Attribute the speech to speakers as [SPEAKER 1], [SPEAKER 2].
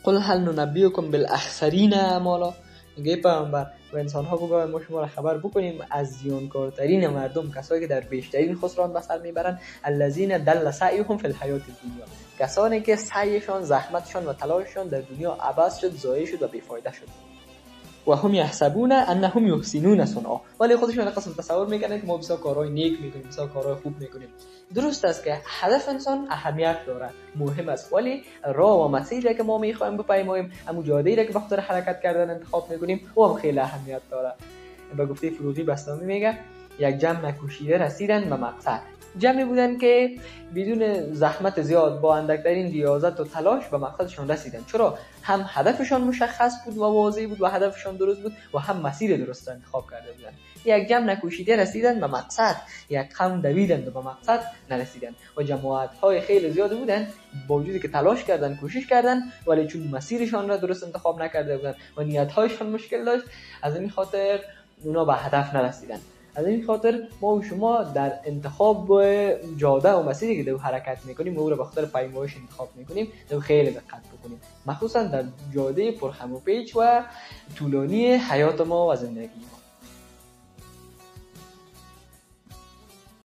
[SPEAKER 1] قل هل ننبئکم بالاخسرین اعمالا، میگه پیامبر و انسان ها بگویم ما شما را خبر بکنیم از زیانکارترین مردم، کسایی که در بیشترین خسران به سر میبرند، الذین دل سعیهم فی الحیات الدنیا، کسانی که سعیشان، زحمتشان و تلاششان در دنیا عبث شد، ضایع شد و بیفایده شد. و هم یحسبون انهم یحسنون صنعا، ولی خودشون قسم تصور میکنن که ما بسیار کارهای نیک میکنیم، بسیار کارهای خوب میکنیم. درست است که هدف انسان اهمیت داره، مهم است، ولی راه و مسیری که ما میخوایم بپیماییم، همون جاده‌ای را که به خاطر حرکت کردن انتخاب میکنیم، او هم خیلی اهمیت داره. به گفته فروغی بسطامی میگه یک جمع نکوشیده رسیدن به مقصد. جمعی بودن که بدون زحمت زیاد با اندکترین ریاضت و تلاش به مقصدشان رسیدن. چرا؟ هم هدفشان مشخص بود و واضح بود و هدفشان درست بود و هم مسیر درست انتخاب کرده بودن. یک جمع نکوشیده رسیدن به مقصد، یک قوم دویدند و به مقصد نرسیدن. و جماعت‌های خیلی زیاد بودن با وجودی که تلاش کردن، کوشش کردن، ولی چون مسیرشان را درست انتخاب نکرده بودن و نیت‌هایشان مشکل داشت، از این خاطر اونا به هدف نرسیدن. از این خاطر ما و شما در انتخاب جاده و مسیری که دو حرکت میکنیم، او را به خاطر پیمایش انتخاب میکنیم، دو خیلی دقت بکنیم، مخصوصا در جاده پرخم و پیچ و طولانی حیات ما و زندگی ما.